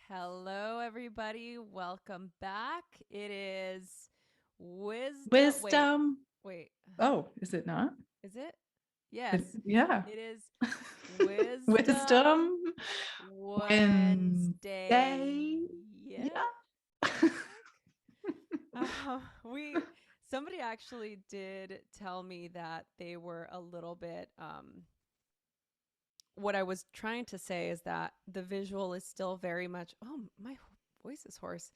Hello, everybody. Welcome back. It is wisdom. Wisdom. Wait. Oh, is it not? Is it? Yes, Yeah. it is Wisdom Wisdom Wednesday. Wednesday. Yeah. Yeah. We somebody actually did tell me that they were a little bit what I was trying to say is that the visual is still very much, oh, my voice is hoarse,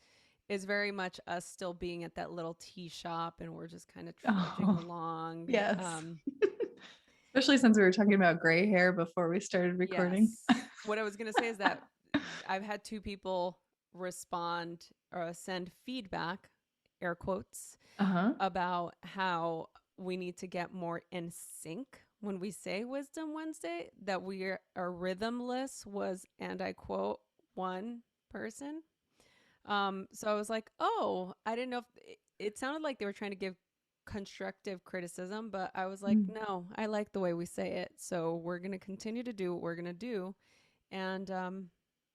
is very much us still being at that little tea shop and we're just kind of trudging Oh, along. yes. Especially since we were talking about gray hair before we started recording. Yes. What I was going to say is that I've had two people respond or send feedback, air quotes, Uh-huh. about how we need to get more in sync when we say Wisdom Wednesday, that we are rhythmless was, and I quote, one person. So I was like, oh, I didn't know if it sounded like they were trying to give constructive criticism, but I was like, Mm. no, I like the way we say it. So we're going to continue to do what we're going to do. And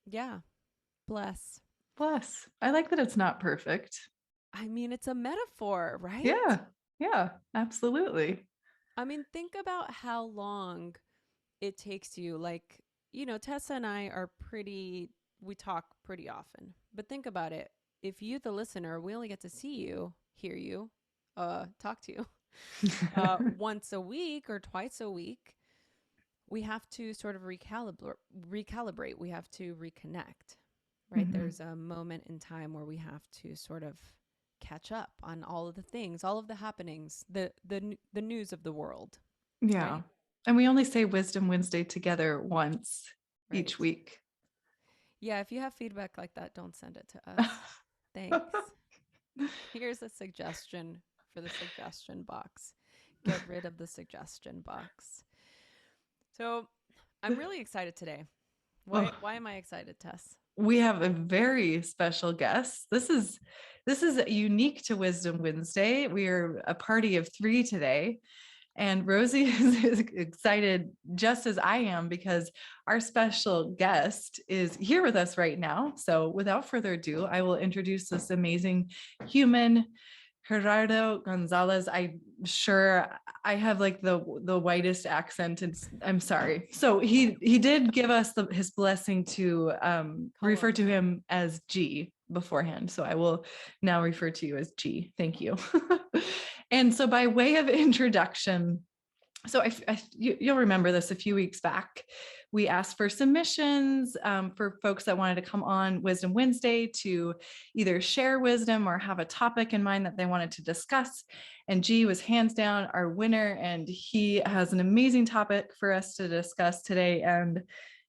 yeah, bless. Plus, I like that it's not perfect. I mean, it's a metaphor, right? Yeah. Yeah, absolutely. I mean, think about how long it takes you. Like, Tessa and I are we talk pretty often, but think about it. If you, the listener, we only get to see you, hear you, talk to you once a week or twice a week, we have to sort of recalibrate. We have to reconnect, right? Mhm. There's a moment in time where we have to sort of catch up on all of the things, all of the happenings, the news of the world, Yeah. right? And we only say Wisdom Wednesday together once each Right. week. Yeah, if you have feedback like that, don't send it to us. Thanks. Here's a suggestion for the suggestion box. Get rid of the suggestion box. So, I'm really excited today. Why Oh, why am I excited, Tess? we have a very special guest. This is unique to Wisdom Wednesday. We are a party of three today. And Rosie is excited just as I am because our special guest is here with us right now. So without further ado, I will introduce this amazing human, Gerardo Gonzalez. I'm sure I have like the whitest accent. I'm sorry. So he did give us his blessing to refer to him as G beforehand. So I will now refer to you as G. Thank you. And so by way of introduction, so you'll remember this a few weeks back. We asked for submissions for folks that wanted to come on Wisdom Wednesday to either share wisdom or have a topic in mind that they wanted to discuss. And G was hands down our winner, and he has an amazing topic for us to discuss today. And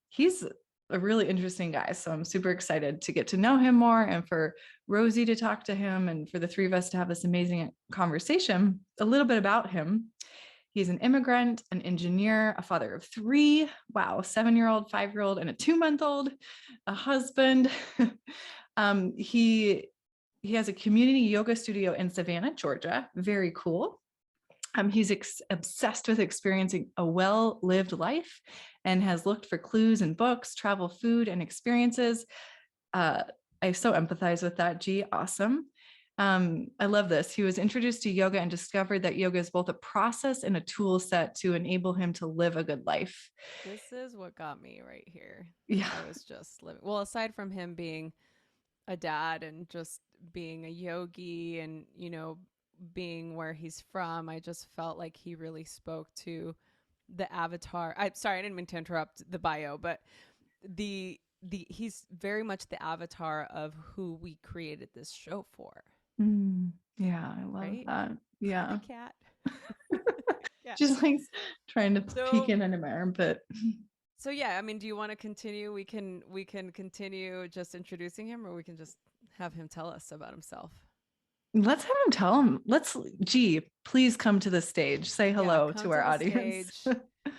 he's a really interesting guy. So I'm super excited to get to know him more and for Rosie to talk to him and for the three of us to have this amazing conversation. A little bit about him. He's an immigrant, an engineer, a father of three. Wow, 7-year-old, 5-year-old, and a 2-month-old, a husband. He has a community yoga studio in Savannah, Georgia. Very cool. He's obsessed with experiencing a well-lived life and has looked for clues in books, travel, food, and experiences. I so empathize with that, G. Awesome. I love this. He was introduced to yoga and discovered that yoga is both a process and a tool set to enable him to live a good life. This is what got me right here. Yeah. I was just living, well, aside from him being a dad and just being a yogi and, being where he's from, I just felt like he really spoke to the avatar. I'm sorry, I didn't mean to interrupt the bio, but he's very much the avatar of who we created this show for, Yeah, I love right? that. Hi, Yeah. cat. Yeah. Just like trying to peek So in under my armpit. so yeah, I mean, do you want to continue? We can continue just introducing him, or we can just have him tell us about himself. Let's have him tell him. G, please come to the stage. Say Yeah, hello come to to our the audience. stage.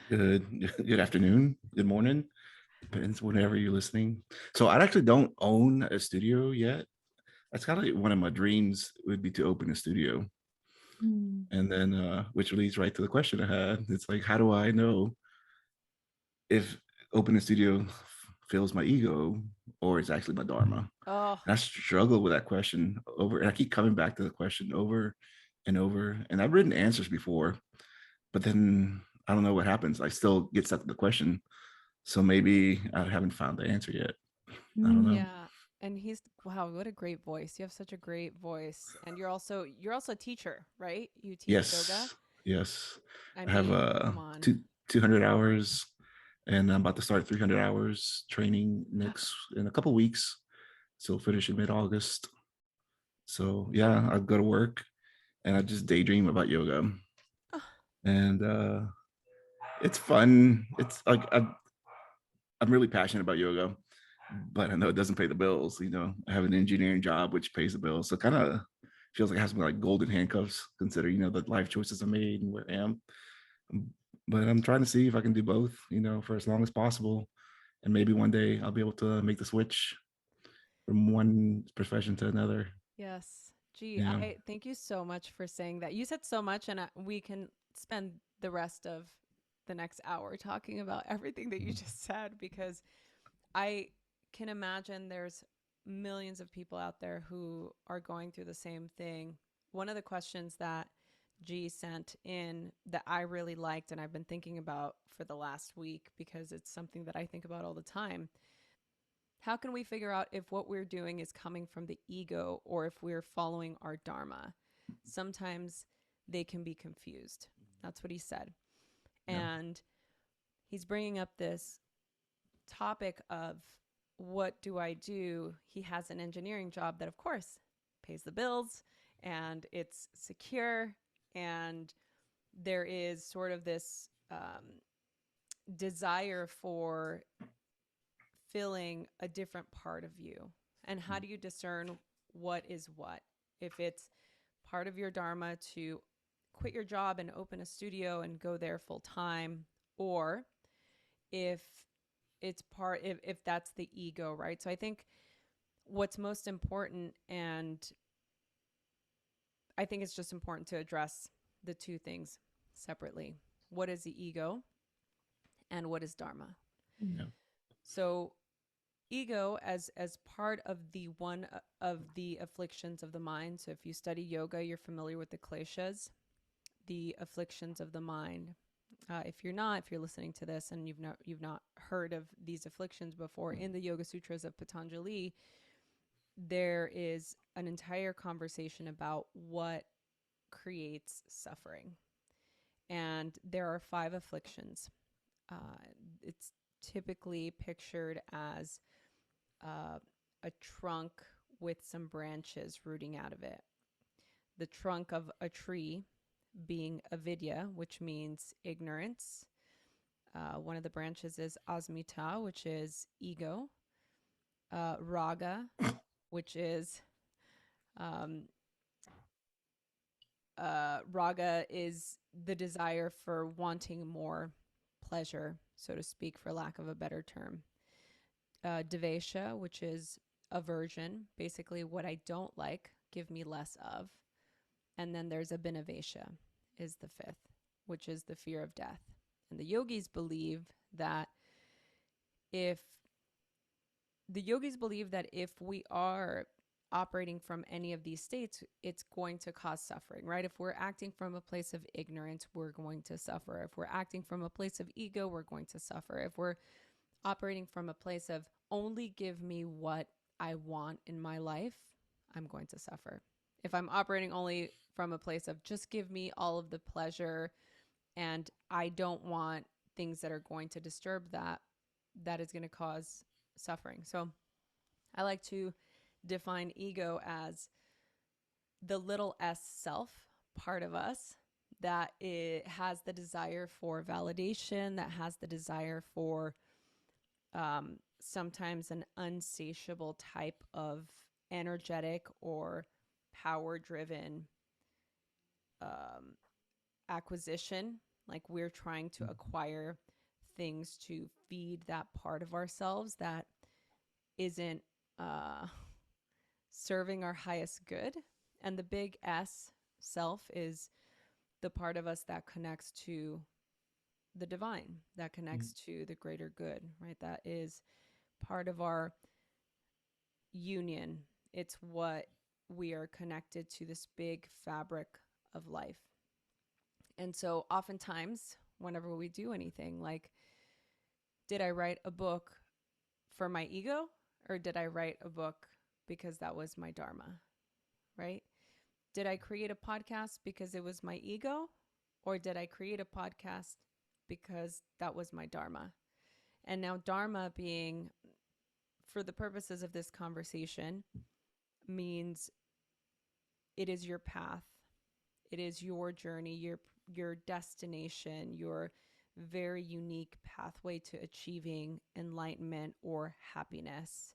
Good afternoon, good morning, depends whenever you're listening. So I actually don't own a studio yet. That's kind of like one of my dreams would be to open a studio. And then which leads right to the question I had. It's like, how do I know if opening a studio fills my ego or is actually my Dharma? Oh, And I struggle with that question over, and I keep coming back to the question over and over. And I've written answers before, but then I don't know what happens. I still get stuck with the question. So maybe I haven't found the answer yet. I don't know. yeah. And he's wow, what a great voice. You have such a great voice. And you're also a teacher, right? You teach yoga. Yes, yes. I I have mean, come on. 200 hours, and I'm about to start 300 hours training next in a couple weeks. So finish in mid-August. So yeah, I go to work and I just daydream about yoga, and it's fun. It's like I'm really passionate about yoga, but I know it doesn't pay the bills. I have an engineering job which pays the bills, so kind of feels like it has some like golden handcuffs. Consider the life choices I made and where I am. But I'm trying to see if I can do both. For as long as possible, and maybe one day I'll be able to make the switch from one profession to another. Yes. Gee, Yeah. I thank you so much for saying that. You said so much, and we can spend the rest of the next hour talking about everything that you just said because I can imagine there's millions of people out there who are going through the same thing. One of the questions that G sent in that I really liked and I've been thinking about for the last week because it's something that I think about all the time. How can we figure out if what we're doing is coming from the ego or if we're following our Dharma? Sometimes they can be confused. That's what he said. Yeah. And he's bringing up this topic of what do I do? He has an engineering job that, of course, pays the bills and it's secure. And there is sort of this desire for filling a different part of you. And how do you discern what is what? If it's part of your Dharma to quit your job and open a studio and go there full time, or if if that's the ego, right? So I think what's most important, and I think it's just important to address the two things separately. What is the ego and what is Dharma? Yeah. So ego as part of the one of the afflictions of the mind. So if you study yoga, you're familiar with the kleshas, the afflictions of the mind. If you're not, if you're listening to this and you've not heard of these afflictions before, in the Yoga Sutras of Patanjali, there is an entire conversation about what creates suffering, and there are 5 afflictions. It's typically pictured as uh, a trunk with some branches rooting out of it. The trunk of a tree being avidya, which means ignorance. One of the branches is asmita, which is ego. Raga, which is um, raga is the desire for wanting more pleasure, so to speak, for lack of a better term. Devesha, which is aversion, basically what I don't like, give me less of. And then there's abhinavesha, is the 5th, which is the fear of death. And the yogis believe that if if we are operating from any of these states, it's going to cause suffering, right? If we're acting from a place of ignorance, we're going to suffer. If we're acting from a place of ego, we're going to suffer. If we're operating from a place of only give me what I want in my life, I'm going to suffer. If I'm operating only from a place of just give me all of the pleasure and I don't want things that are going to disturb that, that is going to cause suffering. So I like to define ego as the little s self part of us that it has the desire for validation, that has the desire for sometimes an unsatiable type of energetic or power driven um, acquisition. Like we're trying to acquire things to feed that part of ourselves that isn't uh, serving our highest good. And the big S self is the part of us that connects to the divine, that connects to the greater good, right? That is part of our union. It's what we are connected to, this big fabric of life. And so oftentimes, whenever we do anything, like, did I write a book for my ego, or did I write a book because that was my Dharma, right? Did I create a podcast because it was my ego, or did I create a podcast because that was my Dharma? And now, Dharma being, for the purposes of this conversation, means it is your path. It is your journey, your destination, your very unique pathway to achieving enlightenment or happiness.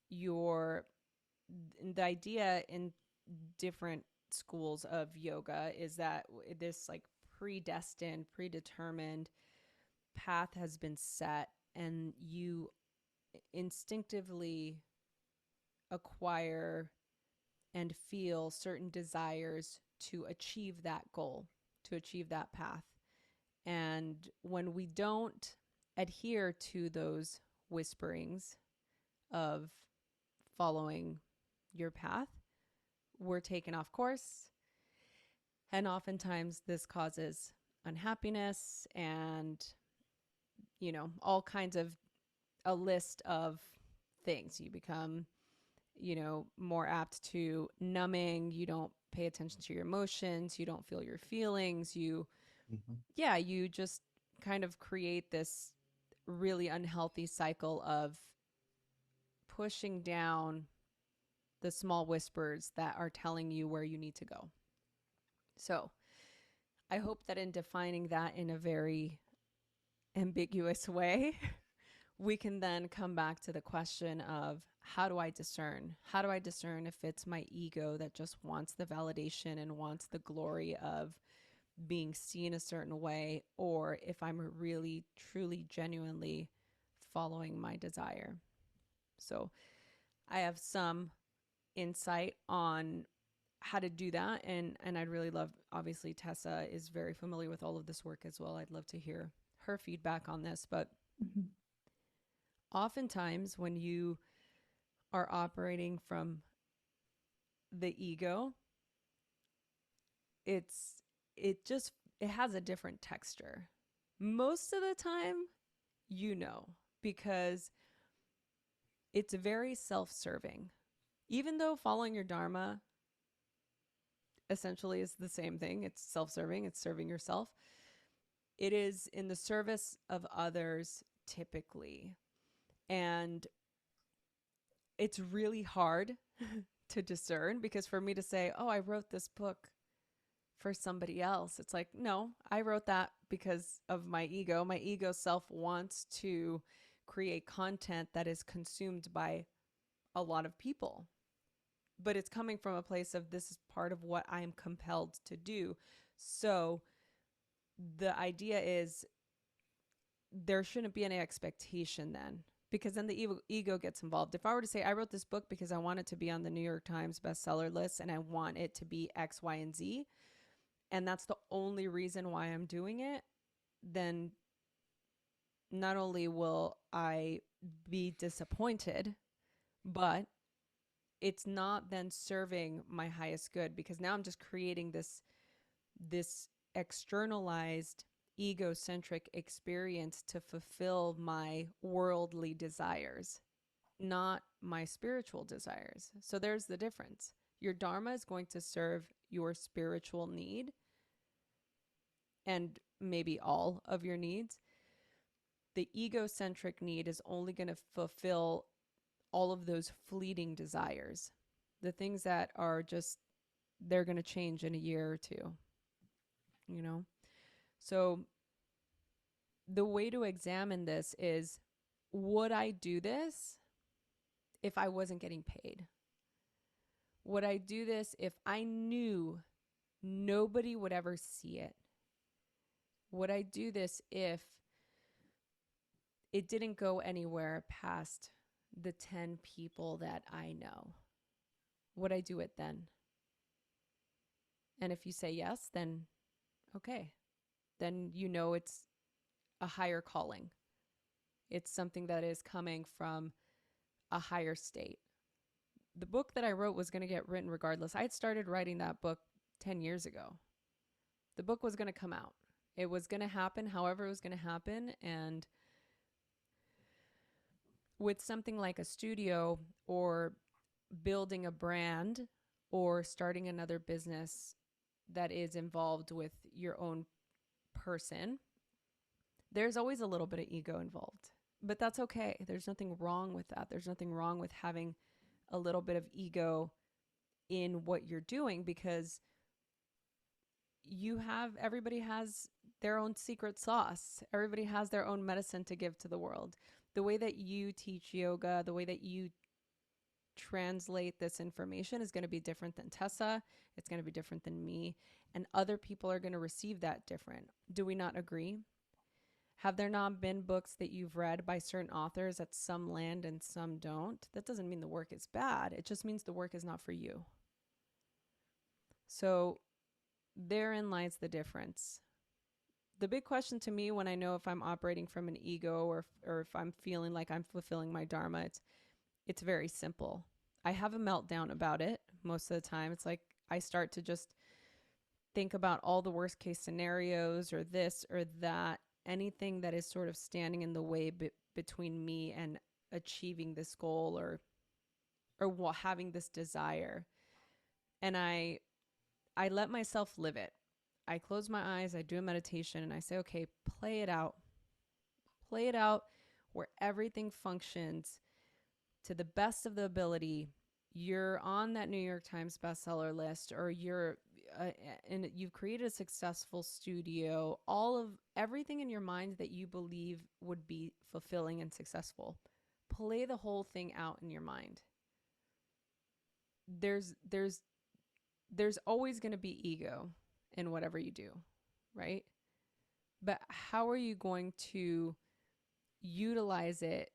Your The idea in different schools of yoga is that this like predestined, predetermined path has been set, and you instinctively acquire and feel certain desires to achieve that goal, to achieve that path. And when we don't adhere to those whisperings of following your path, we're taken off course. And oftentimes this causes unhappiness and, all kinds of a list of things. You become, more apt to numbing. You don't pay attention to your emotions. You don't feel your feelings. You just kind of create this really unhealthy cycle of pushing down the small whispers that are telling you where you need to go. So I hope that in defining that in a very ambiguous way, we can then come back to the question of, how do I discern? How do I discern if it's my ego that just wants the validation and wants the glory of being seen a certain way, or if I'm really, truly, genuinely following my desire? So I have some insight on how to do that. And I'd really love, obviously Tessa is very familiar with all of this work as well. I'd love to hear her feedback on this. But oftentimes when you are operating from the ego, it has a different texture. Most of the time, because it's very self-serving. Even though following your Dharma essentially is the same thing, it's self-serving, it's serving yourself. It is in the service of others typically. And it's really hard to discern, because for me to say, oh, I wrote this book for somebody else, it's like, no, I wrote that because of my ego. My ego self wants to create content that is consumed by a lot of people. But it's coming from a place of, this is part of what I am compelled to do. So the idea is, there shouldn't be any expectation then, because then the ego gets involved. If I were to say, I wrote this book because I want it to be on the New York Times bestseller list and I want it to be X, Y, and Z, and that's the only reason why I'm doing it, then not only will I be disappointed, but it's not then serving my highest good, because now I'm just creating this externalized egocentric experience to fulfill my worldly desires, not my spiritual desires. So there's the difference. Your Dharma is going to serve your spiritual need and maybe all of your needs. The egocentric need is only going to fulfill all of those fleeting desires, the things that are just, they're going to change in a year or two, So the way to examine this is, would I do this if I wasn't getting paid? Would I do this if I knew nobody would ever see it? Would I do this if it didn't go anywhere past the 10 people that I know? Would I do it then? And if you say yes, then okay. Then it's a higher calling. It's something that is coming from a higher state. the book that I wrote was going to get written regardless. I had started writing that book 10 years ago. The book was going to come out. It was going to happen however it was going to happen. And with something like a studio or building a brand or starting another business that is involved with your own person, there's always a little bit of ego involved. But that's okay. There's nothing wrong with that. There's nothing wrong with having a little bit of ego in what you're doing, because everybody has their own secret sauce. Everybody has their own medicine to give to the world. The way that you teach yoga, the way that you translate this information is going to be different than Tessa. It's going to be different than me. And other people are going to receive that different. Do we not agree? Have there not been books that you've read by certain authors that some land and some don't? That doesn't mean the work is bad. It just means the work is not for you. So therein lies the difference. The big question to me when I know if I'm operating from an ego or if I'm feeling like I'm fulfilling my Dharma, it's very simple. I have a meltdown about it most of the time. It's like I start to just think about all the worst case scenarios or this or that, anything that is sort of standing in the way between me and achieving this goal or having this desire. And I let myself live it. I close my eyes, I do a meditation, and I say, okay, play it out. Play it out where everything functions to the best of the ability. You're on that New York Times bestseller list, or and you've created a successful studio, everything in your mind that you believe would be fulfilling and successful. Play the whole thing out in your mind. There's always going to be ego in whatever you do, right? But how are you going to utilize it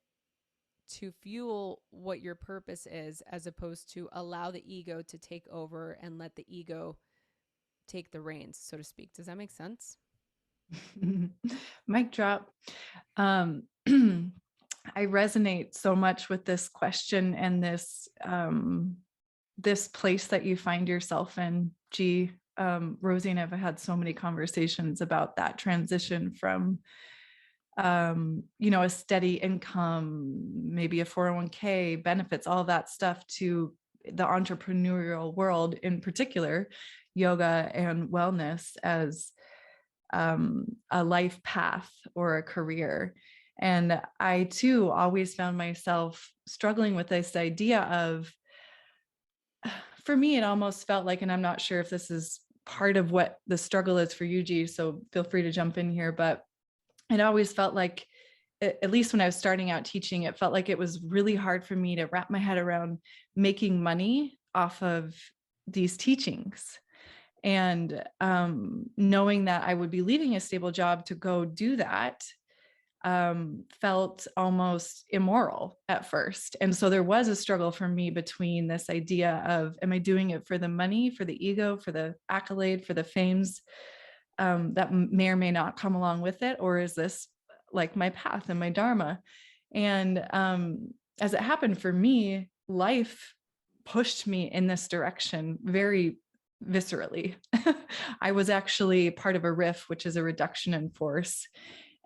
to fuel what your purpose is, as opposed to allow the ego to take over and let the ego take the reins, so to speak? Does that make sense? Mic drop. I resonate so much with this question and this place that you find yourself in. Rosie and I have had so many conversations about that transition from a steady income, maybe a 401k, benefits, all that stuff, to the entrepreneurial world, in particular, yoga and wellness as a life path or a career. And I too always found myself struggling with this idea of, for me, it almost felt like, and I'm not sure if this is part of what the struggle is for you, G, so feel free to jump in here, but it always felt like, at least when I was starting out teaching, it felt like it was really hard for me to wrap my head around making money off of these teachings. And knowing that I would be leaving a stable job to go do that felt almost immoral at first. And so there was a struggle for me between this idea of, am I doing it for the money, for the ego, for the accolade, for the fames that may or may not come along with it? Or is this like my path and my Dharma? And as it happened for me, life pushed me in this direction very viscerally. I was actually part of a RIF, which is a reduction in force.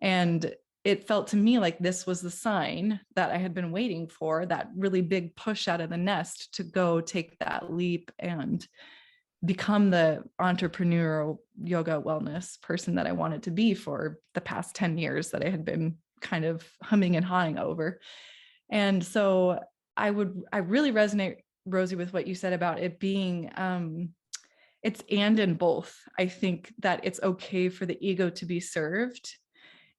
And it felt to me like this was the sign that I had been waiting for, that really big push out of the nest to go take that leap and become the entrepreneurial yoga wellness person that I wanted to be for the past 10 years that I had been kind of humming and hawing over. And so I really resonate, Rosie, with what you said about it being, it's and in both. I think that it's okay for the ego to be served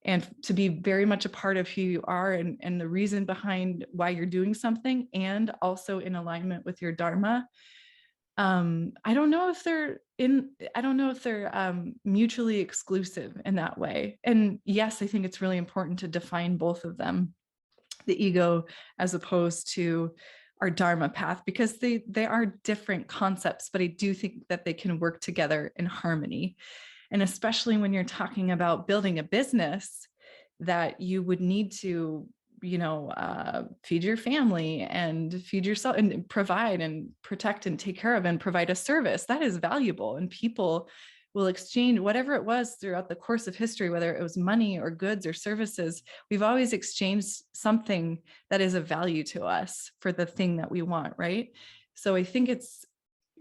and to be very much a part of who you are and the reason behind why you're doing something, and also in alignment with your Dharma. I don't know if they're mutually exclusive in that way. And yes, I think it's really important to define both of them, the ego as opposed to our Dharma path, because they are different concepts, but I do think that they can work together in harmony. And especially when you're talking about building a business, that you would need to feed your family and feed yourself and provide and protect and take care of and provide a service. That is valuable. And people will exchange whatever it was throughout the course of history, whether it was money or goods or services. We've always exchanged something that is of value to us for the thing that we want, right? So I think it's,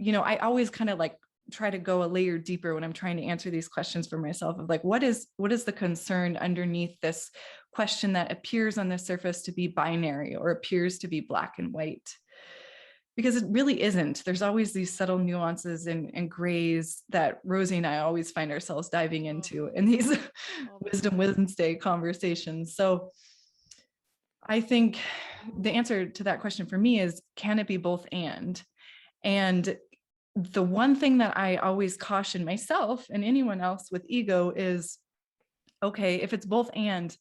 I always kind of like try to go a layer deeper when I'm trying to answer these questions for myself of like, what is the concern underneath this question that appears on the surface to be binary or appears to be black and white? Because it really isn't. There's always these subtle nuances and grays that Rosie and I always find ourselves diving into in these Wisdom Wednesday conversations. So I think the answer to that question for me is, can it be both and? And the one thing that I always caution myself and anyone else with ego is, okay, if it's both and,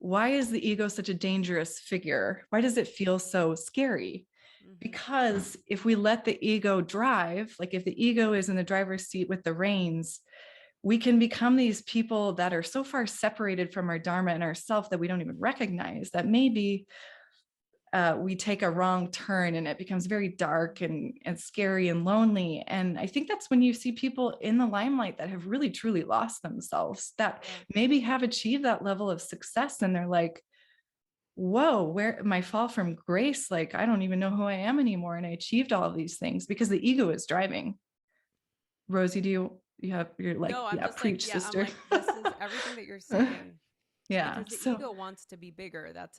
why is the ego such a dangerous figure? Why does it feel so scary? Because if we let the ego drive, like if the ego is in the driver's seat with the reins, we can become these people that are so far separated from our Dharma and ourself that we don't even recognize that maybe we take a wrong turn and it becomes very dark and scary and lonely. And I think that's when you see people in the limelight that have really truly lost themselves, that maybe have achieved that level of success. And they're like, whoa, where my fall from grace? Like, I don't even know who I am anymore. And I achieved all of these things because the ego is driving. Rosie, you're like, no, I'm yeah, just preach, like, yeah, sister. I'm like, this is everything that you're saying. Yeah. Because the ego wants to be bigger. That's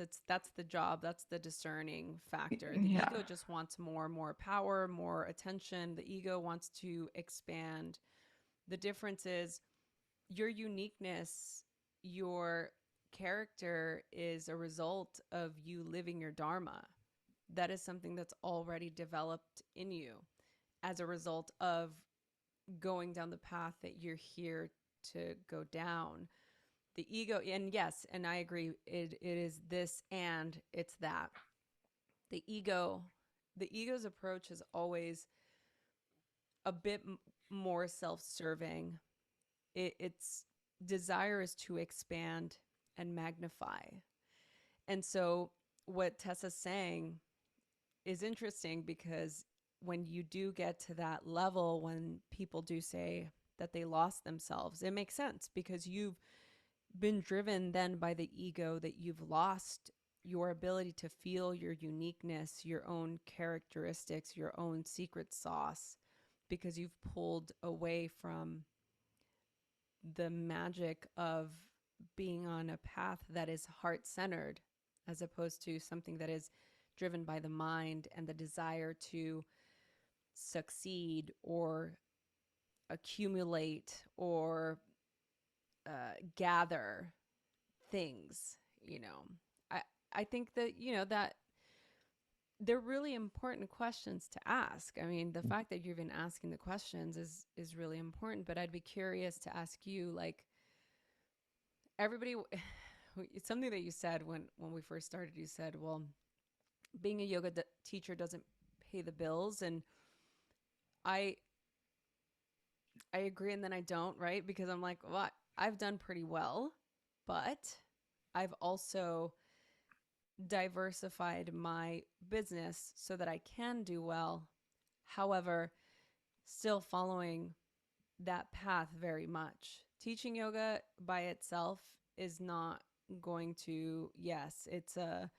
the job. That's the discerning factor. The ego just wants more and more power, more attention. The ego wants to expand. The difference is your uniqueness, your character is a result of you living your Dharma. That is something that's already developed in you as a result of going down the path that you're here to go down. The ego, and yes, and I agree, it is this and it's that. The ego's approach is always a bit more self-serving. Its desire is to expand and magnify. And so what Tessa's saying is interesting, because when you do get to that level, when people do say that they lost themselves, it makes sense, because you've been driven then by the ego, that you've lost your ability to feel your uniqueness, your own characteristics, your own secret sauce, because you've pulled away from the magic of being on a path that is heart-centered, as opposed to something that is driven by the mind and the desire to succeed or accumulate or gather things. I think that that they're really important questions to ask. I mean, the fact that you've been asking the questions is really important. But I'd be curious to ask you, like, everybody, it's something that you said when we first started. You said, well, being a yoga teacher doesn't pay the bills, and I agree, and then I don't, right? Because I'm like, well, I've done pretty well, but I've also diversified my business so that I can do well. However, still following that path very much. Teaching yoga by itself is not going to, yes, it's a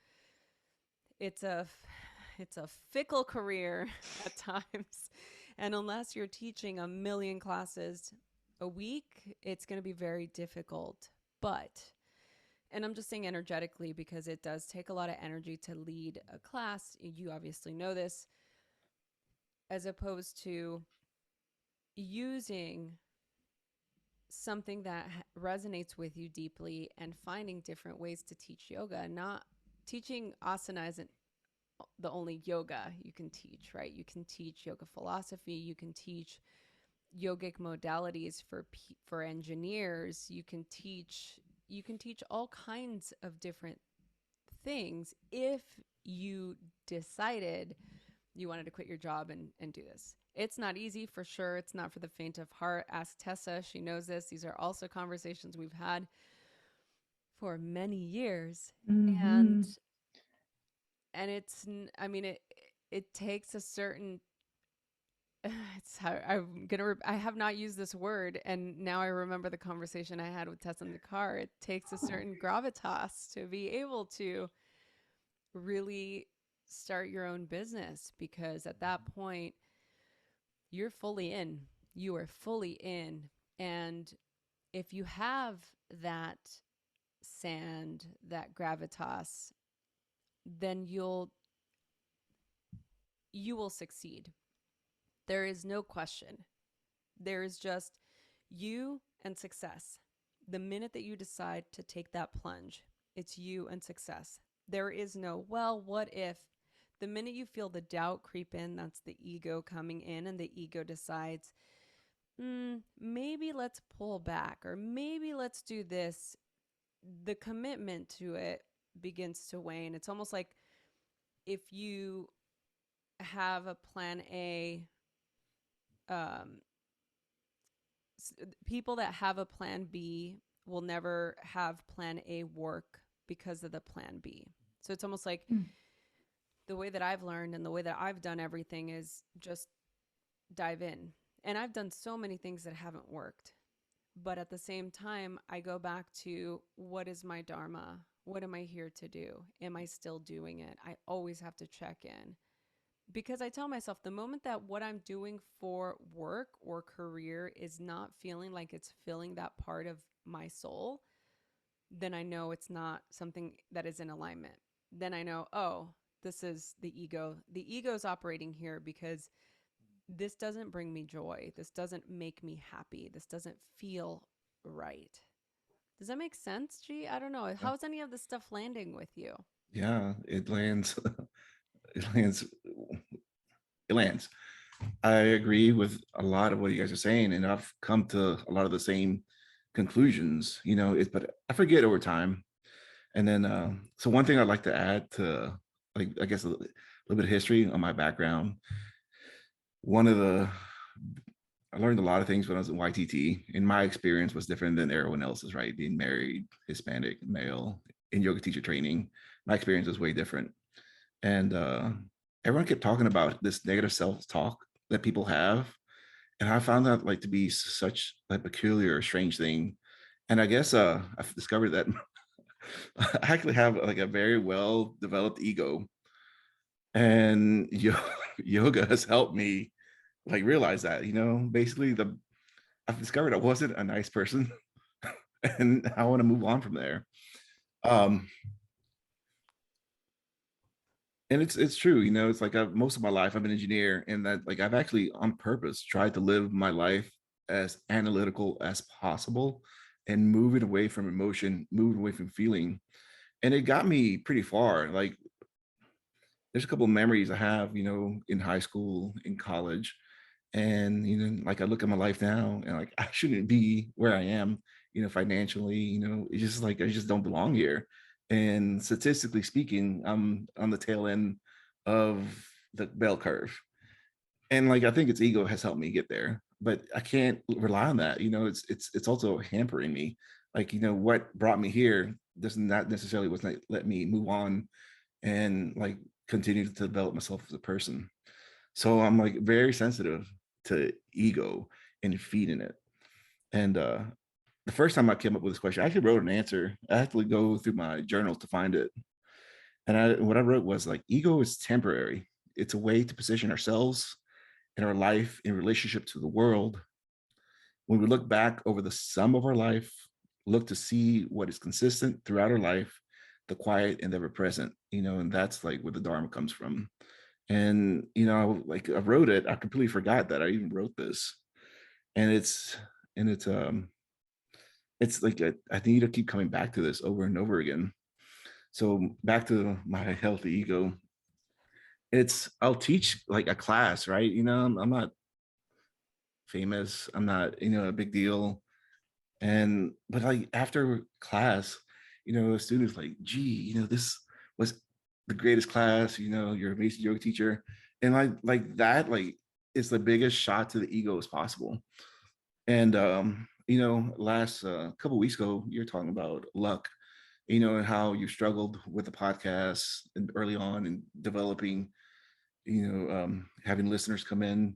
fickle career at times. And unless you're teaching a million classes a week, it's going to be very difficult. But, and I'm just saying energetically, because it does take a lot of energy to lead a class. You obviously know this, as opposed to using something that resonates with you deeply and finding different ways to teach yoga. Not teaching asana isn't the only yoga you can teach, right? You can teach yoga philosophy. You can teach yogic modalities for engineers. You can teach all kinds of different things if you decided you wanted to quit your job and do this. It's not easy, for sure. It's not for the faint of heart. Ask Tessa. She knows this. These are also conversations we've had. for many years. And Mhm. I mean, it takes a certain it's how I'm gonna. I have not used this word, and now I remember the conversation I had with Tess in the car. It takes a certain gravitas to be able to really start your own business, because at that point you're fully in. You are fully in, and if you have that sand, that gravitas, then you will succeed. There is no question. There is just you and success. The minute that you decide to take that plunge, it's you and success. There is no, well, what if? The minute you feel the doubt creep in, that's the ego coming in, and the ego decides, maybe let's pull back, or maybe let's do this. The commitment to it begins to wane. It's almost like if you have a plan A, um, people that have a plan B will never have plan A work because of the plan B. So it's almost like Mm. the way that I've learned and the way that I've done everything is just dive in. And I've done so many things that haven't worked. But at the same time, I go back to, what is my Dharma? What am I here to do? Am I still doing it? I always have to check in, because I tell myself, the moment that what I'm doing for work or career is not feeling like it's filling that part of my soul, then I know it's not something that is in alignment. Then I know, oh, this is the ego. The ego is operating here because this doesn't bring me joy. This doesn't make me happy. This doesn't feel right. Does that make sense, G? I don't know. Yeah. How's any of this stuff landing with you? Yeah, it lands. It lands. It lands. I agree with a lot of what you guys are saying, and I've come to a lot of the same conclusions. But I forget over time. And then, so one thing I'd like to add to, like, I guess little bit of history on my background. One of the, I learned a lot of things when I was in YTT, and my experience was different than everyone else's, right? Being married, Hispanic, male, in yoga teacher training, my experience was way different. And everyone kept talking about this negative self-talk that people have. And I found that like to be such a peculiar, strange thing. And I guess I've discovered that I actually have like a very well developed ego, and yoga has helped me like realize that. Basically I've discovered I wasn't a nice person, and I want to move on from there. Um, and it's true. It's like most of my life I've been an engineer, and that like I've actually on purpose tried to live my life as analytical as possible, and moving away from emotion, moving away from feeling. And it got me pretty far. Like there's a couple of memories I have, in high school, in college, and like I look at my life now, and like I shouldn't be where I am, financially. It's just like I just don't belong here. And statistically speaking, I'm on the tail end of the bell curve. And like I think its ego has helped me get there, but I can't rely on that. It's also hampering me. Like, what brought me here does not necessarily was not let me move on and like continue to develop myself as a person. So I'm like very sensitive to ego and feeding it. And the first time I came up with this question, I actually wrote an answer. I had to go through my journals to find it. And what I wrote was like, ego is temporary. It's a way to position ourselves in our life in relationship to the world. When we look back over the sum of our life, look to see what is consistent throughout our life, the quiet and the ever present, and that's like where the Dharma comes from. And like I wrote it, I completely forgot that I even wrote this. And it's like I need to keep coming back to this over and over again. So back to my healthy ego, I'll teach like a class, right? I'm not famous, I'm not a big deal. And but like after class, a student's like, gee, this was the greatest class, you're an amazing yoga teacher. And like that, like it's the biggest shot to the ego as possible. And last couple weeks ago, you're talking about luck. and how you struggled with the podcast and early on and developing, having listeners come in.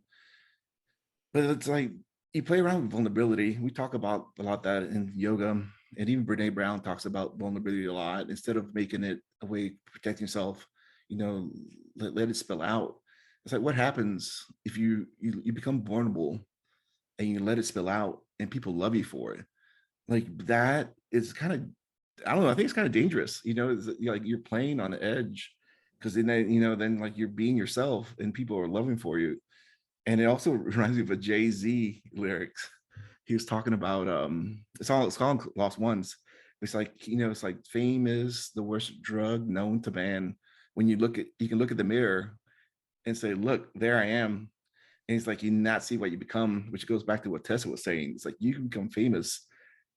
But it's like you play around with vulnerability. We talk about a lot that in yoga, and even Brene Brown talks about vulnerability a lot. Instead of making it a way to protect yourself, you know, let it spill out. It's like what happens if you become vulnerable and you let it spill out, and people love you for it. Like that is kind of, I don't know. I think it's kind of dangerous. Like you're playing on the edge because then like you're being yourself, and people are loving for you. And it also reminds me of a Jay-Z lyrics. He was talking about it's called Lost Ones. It's like, it's like fame is the worst drug known to man. When you can look at the mirror and say, look, there I am. And it's like you not see what you become, which goes back to what Tessa was saying. It's like you can become famous,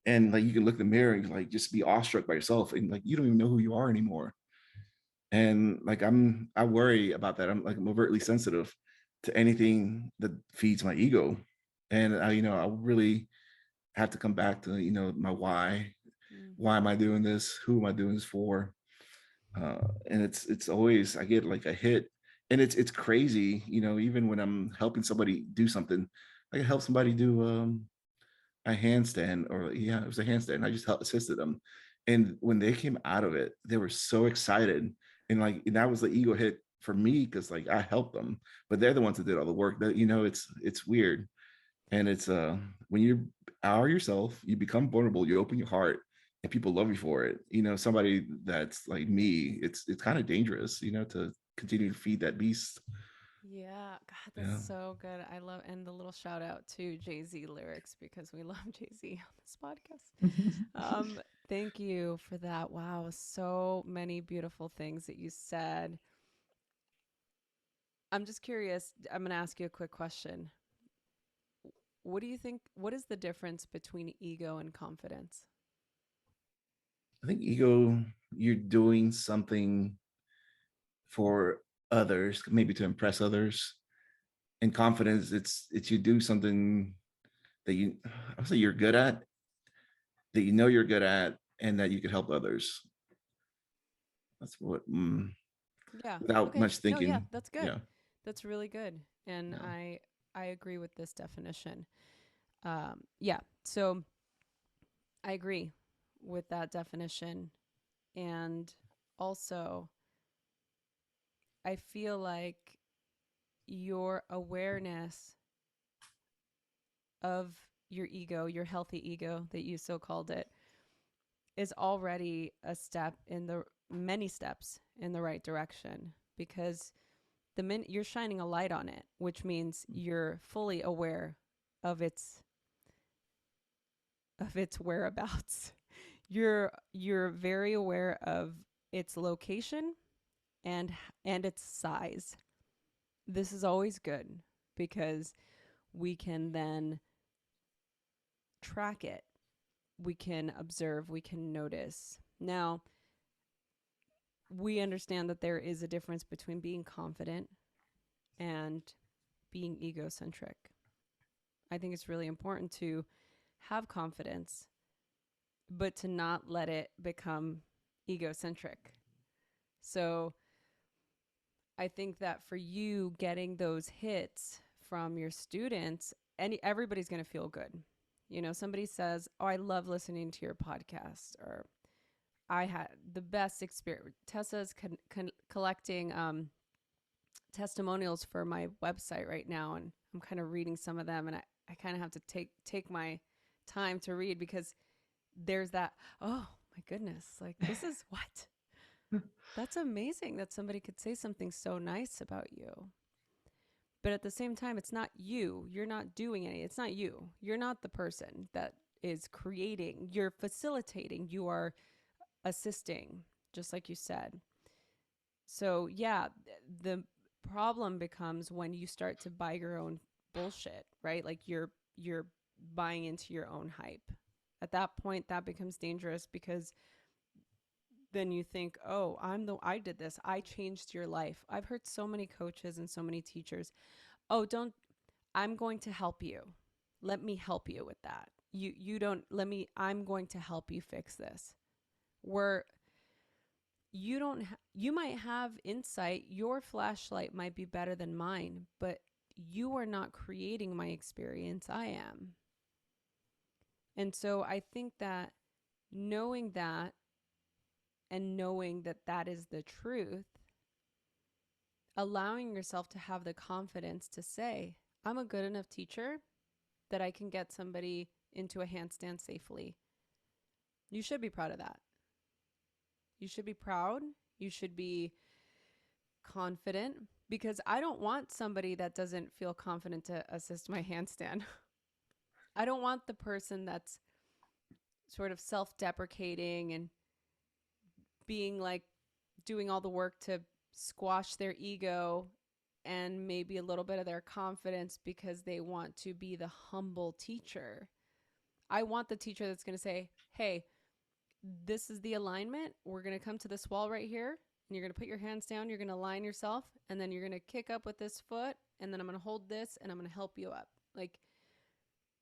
and like you can look in the mirror and like just be awestruck by yourself, and like you don't even know who you are anymore. And like I worry about that. I'm overtly sensitive to anything that feeds my ego. And I really have to come back to, my why. Why am I doing this? Who am I doing this for? And it's always, I get like a hit, and it's crazy, even when I'm helping somebody do something. I can help somebody do a handstand, or yeah, it was a handstand. I just helped assisted them. And when they came out of it, they were so excited. And that was the ego hit for me, because like I helped them, but they're the ones that did all the work. That it's weird. And it's when you are yourself, you become vulnerable, you open your heart, and people love you for it. Somebody that's like me, it's kind of dangerous, to continue to feed that beast. Yeah, God, that's Yeah. so good. I love, and the little shout out to Jay-Z lyrics because we love Jay-Z on this podcast. Um, Thank you for that. Wow, so many beautiful things that you said. I'm just curious. I'm going to ask you a quick question. What do you think? What is the difference between ego and confidence? I think ego, you're doing something for others, maybe to impress others. And confidence, it's you do something that I would say you're good at, that you're good at, and that you could help others. That's what, Yeah. without Okay. much No, yeah, thinking. that's good. Yeah. That's really good. And Yeah. I agree with this definition. Yeah. So I agree with that definition. And also, I feel like your awareness of your ego, your healthy ego that you so called it, is already a step in the many steps in the right direction, because the minute you're shining a light on it, which means you're fully aware of its whereabouts. You're very aware of its location and its size. This is always good because we can then track it. We can observe, we can notice. Now, we understand that there is a difference between being confident and being egocentric. I think it's really important to have confidence, but to not let it become egocentric. So I think that for you, getting those hits from your students, everybody's going to feel good. Somebody says, "Oh, I love listening to your podcast," or "I had the best experience." Tessa's collecting testimonials for my website right now, and I'm kind of reading some of them, and I kind of have to take my time to read, because there's that, oh my goodness, like this is what, that's amazing that somebody could say something so nice about you. But at the same time, it's not you. You're not doing any. It's not you. You're not the person that is creating. You're facilitating. You are assisting, just like you said. So, yeah, the problem becomes when you start to buy your own bullshit, right? Like you're buying into your own hype. At that point, that becomes dangerous, because then you think, "Oh, I did this. I changed your life." I've heard so many coaches and so many teachers, "Oh, don't I'm going to help you. Let me help you with that. You don't let me I'm going to help you fix this." where you might have insight, your flashlight might be better than mine, but you are not creating my experience, I am. And so I think that knowing that, and knowing that that is the truth, allowing yourself to have the confidence to say, I'm a good enough teacher that I can get somebody into a handstand safely. You should be proud of that. You should be proud. You should be confident, because I don't want somebody that doesn't feel confident to assist my handstand. I don't want the person that's sort of self-deprecating and being like doing all the work to squash their ego and maybe a little bit of their confidence because they want to be the humble teacher. I want the teacher that's going to say, hey, this is the alignment. We're going to come to this wall right here, and you're going to put your hands down. You're going to align yourself, and then you're going to kick up with this foot, and then I'm going to hold this, and I'm going to help you up. Like,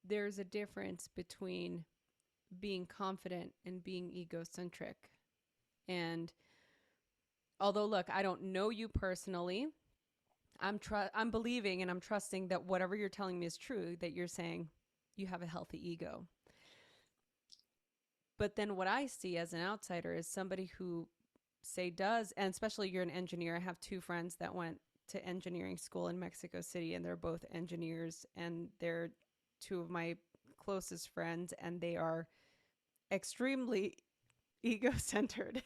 there's a difference between being confident and being egocentric. And although, look, I don't know you personally, I'm believing and I'm trusting that whatever you're telling me is true, that you're saying you have a healthy ego. But then what I see as an outsider is somebody who, say, does, and especially you're an engineer. I have two friends that went to engineering school in Mexico City, and they're both engineers, and they're two of my closest friends, and they are extremely ego-centered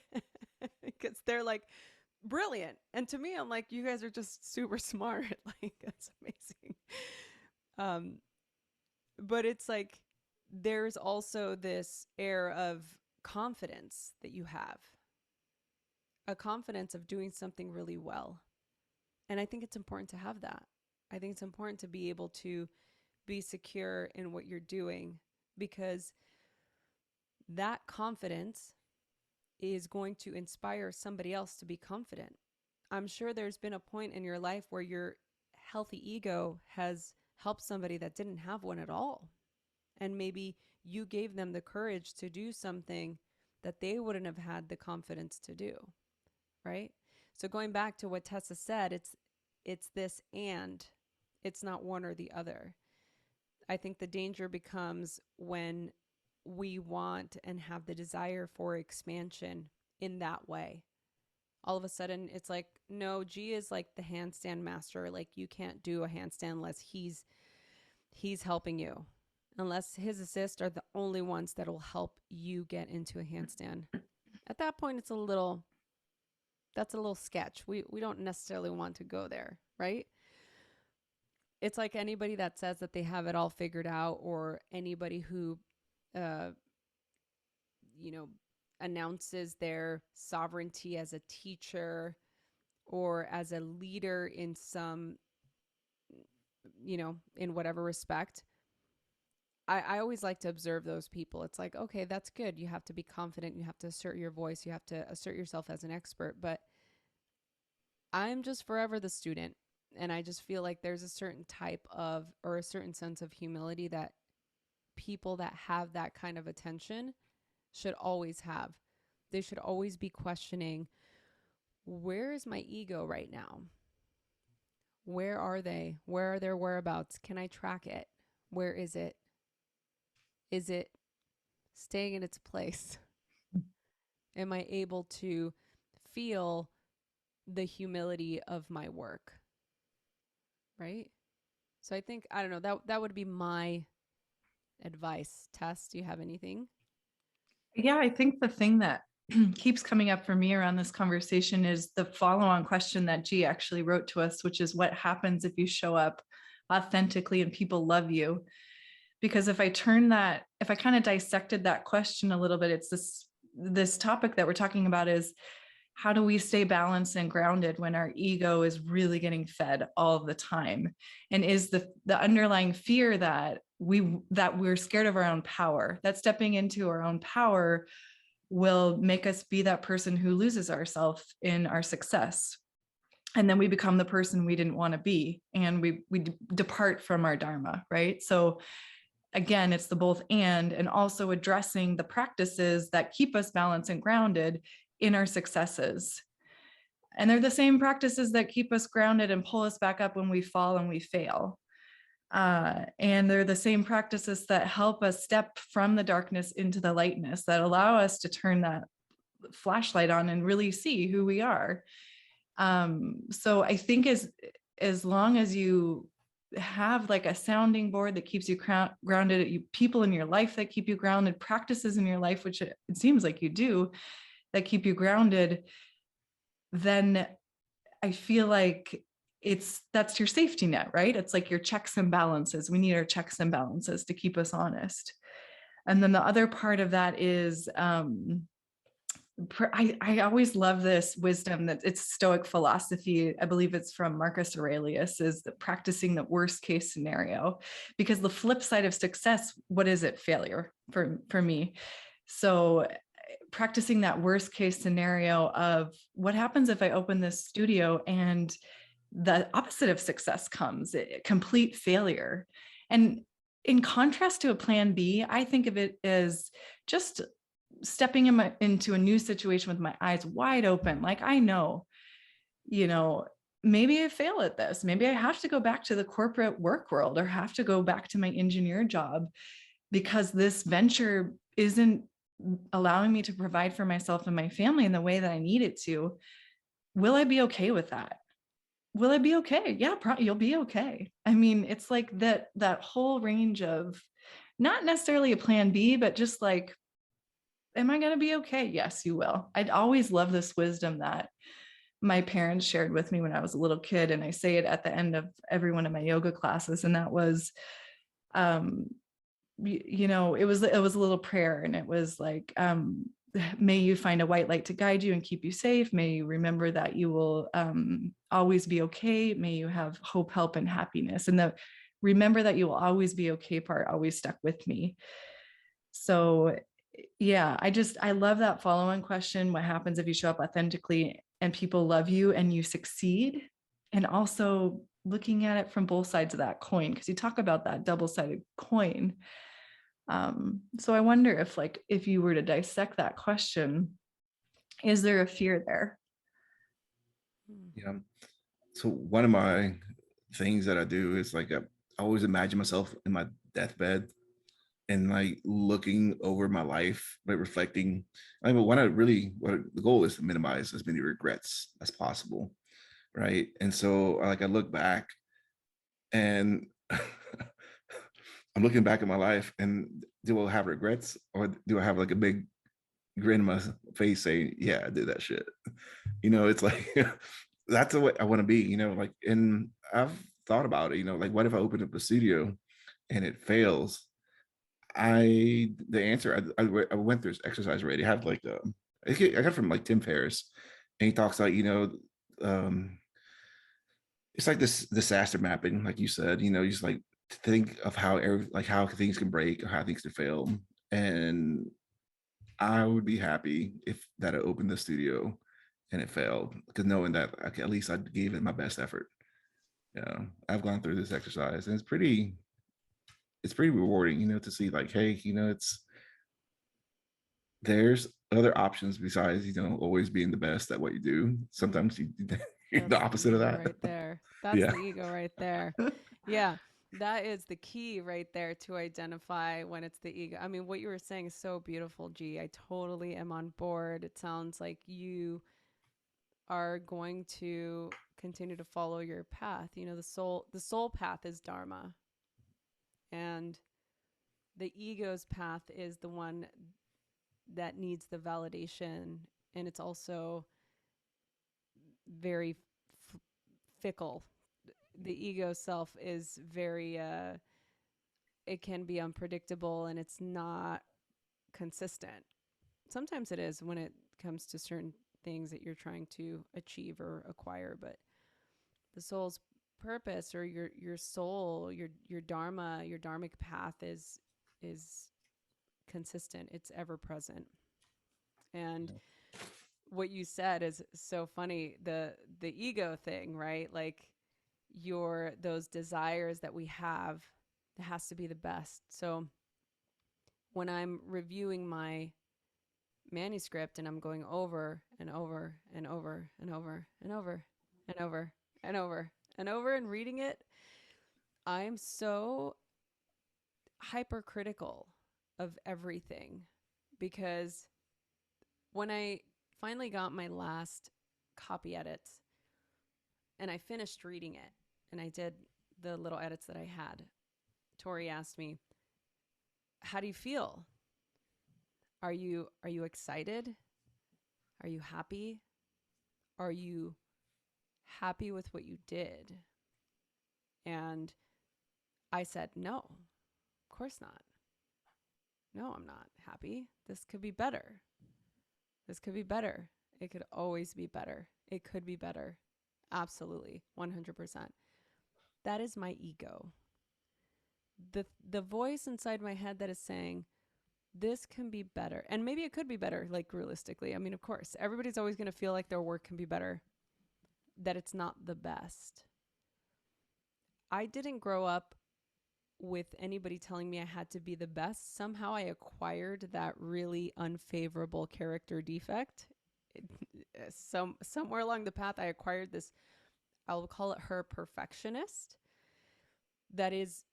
because they're like brilliant. And to me, I'm like, you guys are just super smart. Like, that's amazing. But it's like, there's also this air of confidence that you have, a confidence of doing something really well. And I think it's important to have that. I think it's important to be able to be secure in what you're doing, because that confidence is going to inspire somebody else to be confident. I'm sure there's been a point in your life where your healthy ego has helped somebody that didn't have one at all. And maybe you gave them the courage to do something that they wouldn't have had the confidence to do, right? So going back to what Tessa said, it's this, and it's not one or the other. I think the danger becomes when we want and have the desire for expansion in that way. All of a sudden, it's like, no, G is like the handstand master. Like, you can't do a handstand unless he's helping you, unless his assists are the only ones that will help you get into a handstand. At that point, that's a little sketch. We don't necessarily want to go there, right? It's like anybody that says that they have it all figured out, or anybody who, announces their sovereignty as a teacher or as a leader in some, in whatever respect. I always like to observe those people. It's like, okay, that's good. You have to be confident. You have to assert your voice. You have to assert yourself as an expert. But I'm just forever the student. And I just feel like there's a certain type of, or a certain sense of humility that people that have that kind of attention should always have. They should always be questioning, where is my ego right now? Where are they? Where are their whereabouts? Can I track it? Where is it? Is it staying in its place? Am I able to feel the humility of my work? Right? So I think, I don't know, that would be my advice. Tess, do you have anything? Yeah, I think the thing that keeps coming up for me around this conversation is the follow-on question that G actually wrote to us, which is, what happens if you show up authentically and people love you? Because if I kind of dissected that question a little bit, it's this topic that we're talking about is, how do we stay balanced and grounded when our ego is really getting fed all the time? And is the underlying fear that we're scared of our own power, that stepping into our own power will make us be that person who loses ourselves in our success. And then we become the person we didn't want to be. And we depart from our Dharma, right? So again, it's the both and also addressing the practices that keep us balanced and grounded in our successes. And they're the same practices that keep us grounded and pull us back up when we fall and we fail. And they're the same practices that help us step from the darkness into the lightness, that allow us to turn that flashlight on and really see who we are. So I think as long as you have like a sounding board that keeps you grounded, you people in your life that keep you grounded, practices in your life, which it seems like you do, that keep you grounded, then I feel like that's your safety net, right? It's like your checks and balances. We need our checks and balances to keep us honest. And then the other part of that is, I always love this wisdom that it's Stoic philosophy. I believe it's from Marcus Aurelius, is the practicing the worst case scenario, because the flip side of success, what is it? Failure for me. So practicing that worst case scenario of what happens if I open this studio and the opposite of success comes, complete failure. And in contrast to a plan B, I think of it as just stepping into a new situation with my eyes wide open. Like, I know, maybe I fail at this. Maybe I have to go back to the corporate work world or have to go back to my engineer job because this venture isn't allowing me to provide for myself and my family in the way that I need it to. Will I be okay with that? Will I be okay? Yeah, you'll be okay. I mean, it's like that whole range of not necessarily a plan B, but just like, am I going to be okay? Yes, you will. I'd always love this wisdom that my parents shared with me when I was a little kid. And I say it at the end of every one of my yoga classes. And that was, it was a little prayer, and it was like, may you find a white light to guide you and keep you safe. May you remember that you will always be okay. May you have hope, help, and happiness. And the remember that you will always be okay part always stuck with me. So yeah, I love that follow-on question. What happens if you show up authentically and people love you and you succeed? And also looking at it from both sides of that coin, because you talk about that double-sided coin. So I wonder if you were to dissect that question, is there a fear there? Yeah. So one of my things that I do is like I always imagine myself in my deathbed and like looking over my life, like reflecting. I mean, what the goal is to minimize as many regrets as possible, right? And so like I look back and I'm looking back at my life, and do I have regrets, or do I have like a big grin on my face saying, yeah, I did that shit? It's like that's the way I want to be, like, and I've thought about it, like, what if I open up a studio and it fails? The answer, I went through this exercise already. I have like I got it from like Tim Ferriss, and he talks about, it's like this disaster mapping, like you said, just like to think of how things can break or how things can fail. And I would be happy if that I opened the studio and it failed, because knowing that at least I gave it my best effort. I've gone through this exercise, and it's pretty rewarding, to see like, hey, there's other options besides, always being the best at what you do. Sometimes you're the opposite of that. Right there. That's Yeah. the ego right there. Yeah. That is the key right there to identify when it's the ego. I mean, what you were saying is so beautiful, G. I totally am on board. It sounds like you are going to continue to follow your path. The soul path is Dharma. And the ego's path is the one that needs the validation, and it's also very fickle. The ego self is very it can be unpredictable, and it's not consistent. Sometimes it is when it comes to certain things that you're trying to achieve or acquire, but the soul's purpose, or your soul, your dharma, your dharmic path is consistent. It's ever present. And what you said is so funny, the ego thing, right? Like those desires that we have It has to be the best. So when I'm reviewing my manuscript and I'm going over and over and over and over and over and over and over and over and reading it, I'm so hypercritical of everything, because when I finally got my last copy edits and I finished reading it and I did the little edits that I had, Tori asked me, "How do you feel? Are you excited? Are you happy? Are you happy with what you did?" And I said, "No, of course not. No, I'm not happy. This could be better. This could be better. It could always be better. It could be better. Absolutely, 100%. That is my ego. The voice inside my head that is saying, this can be better. And maybe it could be better, like realistically. I mean, of course, everybody's always going to feel like their work can be better, that it's not the best. I didn't grow up with anybody telling me I had to be the best. Somehow I acquired that really unfavorable character defect. Somewhere along the path, I acquired this, I'll call it her perfectionist, that is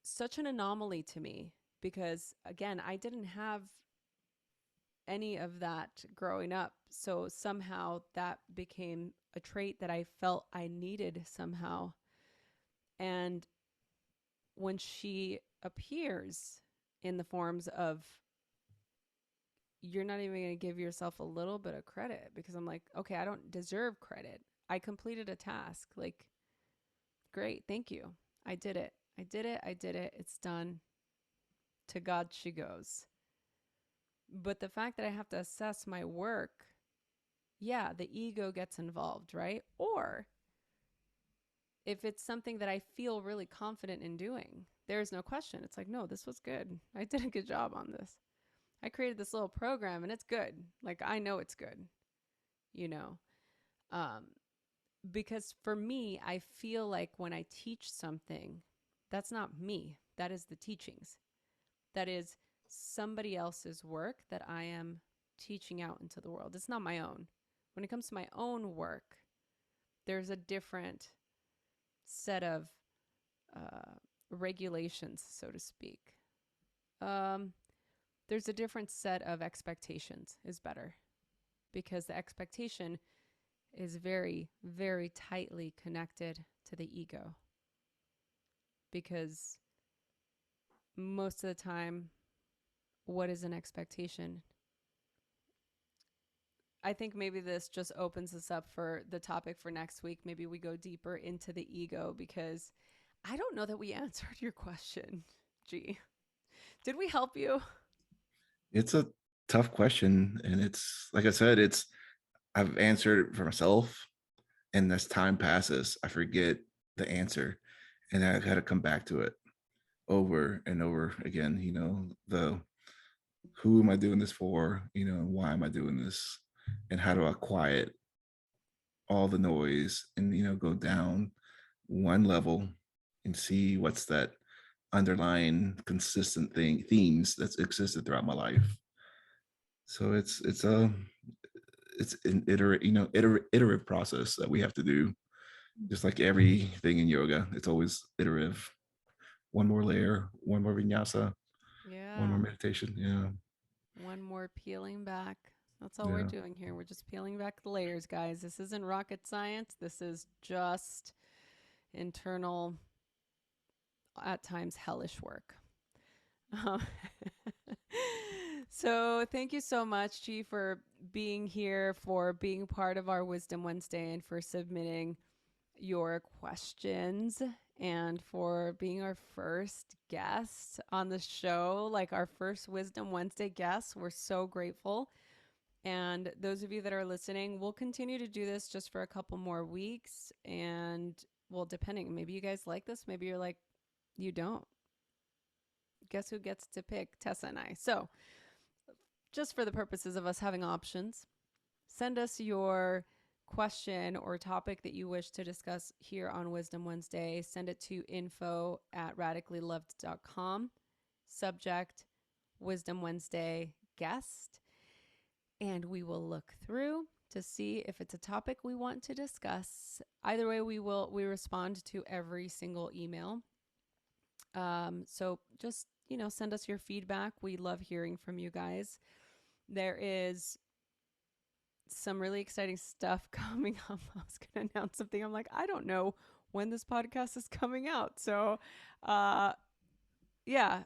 such an anomaly to me, because again, I didn't have any of that growing up. So somehow that became a trait that I felt I needed somehow. And when she appears in the forms of, you're not even going to give yourself a little bit of credit, because I'm like, okay, I don't deserve credit. I completed a task. Like, great, thank you. I did it. I did it. I did it. It's done. To God she goes. But the fact that I have to assess my work, yeah, the ego gets involved, right? Or if it's something that I feel really confident in doing, there's no question. It's like, no, this was good. I did a good job on this. I created this little program and it's good. Like, I know it's good, you know? Um, because for me, I feel like when I teach something, that's not me. That is the teachings. That is somebody else's work that I am teaching out into the world. It's not my own. When it comes to my own work, there's a different set of regulations, so to speak. There's a different set of expectations, is better, because the expectation is very, very tightly connected to the ego. Because most of the time, what is an expectation? I think maybe this just opens us up for the topic for next week. Maybe we go deeper into the ego, because I don't know that we answered your question. Gee, did we help you? It's a tough question, and it's like I said, it's I've answered it for myself, and as time passes, I forget the answer, and I got to come back to it over and over again. The who am I doing this for? Why am I doing this? And how do I quiet all the noise and go down one level and see what's that underlying consistent themes that's existed throughout my life. So it's an iterative process that we have to do, just like everything in yoga. It's always iterative. One more layer, one more vinyasa, one more Yeah. meditation. Yeah. One more peeling back. That's all we're Yeah. doing here. We're just peeling back the layers, guys. This isn't rocket science. This is just internal, at times hellish work. Um, so thank you so much, G, for being here, for being part of our Wisdom Wednesday, and for submitting your questions, and for being our first guest on the show, like our first Wisdom Wednesday guest. We're so grateful. And those of you that are listening, we'll continue to do this just for a couple more weeks. And well, depending, maybe you guys like this. Maybe you're like, you don't. Guess who gets to pick? Tessa and I. So just for the purposes of us having options, send us your question or topic that you wish to discuss here on Wisdom Wednesday, send it to info@radicallyloved.com. Subject, Wisdom Wednesday guest. And we will look through to see if it's a topic we want to discuss. Either way, we respond to every single email. So just, send us your feedback. We love hearing from you guys. There is some really exciting stuff coming up. I was going to announce something. I'm like, I don't know when this podcast is coming out. So, yeah,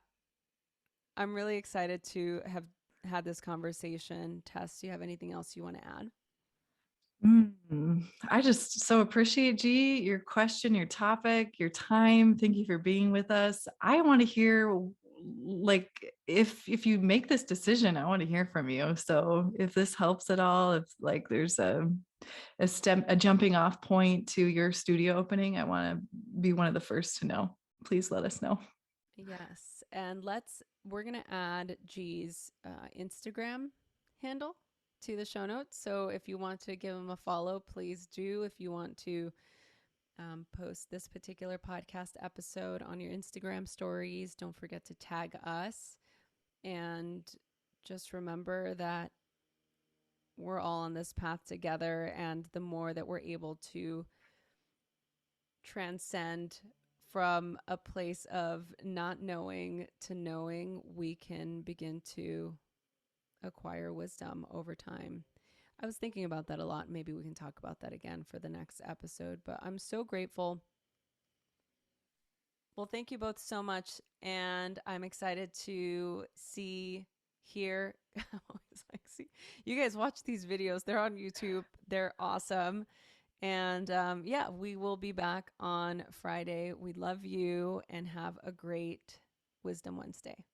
I'm really excited to have had this conversation. Tess, do you have anything else you want to add? I just so appreciate, G, your question, your topic, your time. Thank you for being with us. I want to hear, like, if you make this decision, I want to hear from you. So if this helps at all, if like there's a jumping off point to your studio opening, I want to be one of the first to know. Please let us know. Yes. And we're going to add G's Instagram handle to the show notes. So if you want to give him a follow, please do. If you want to post this particular podcast episode on your Instagram stories, don't forget to tag us. And just remember that we're all on this path together. And the more that we're able to transcend from a place of not knowing to knowing, we can begin to acquire wisdom over time. I was thinking about that a lot. Maybe we can talk about that again for the next episode, but I'm so grateful. Well, thank you both so much. And I'm excited to hear. See, you guys watch these videos. They're on YouTube. They're awesome. And yeah, we will be back on Friday. We love you and have a great Wisdom Wednesday.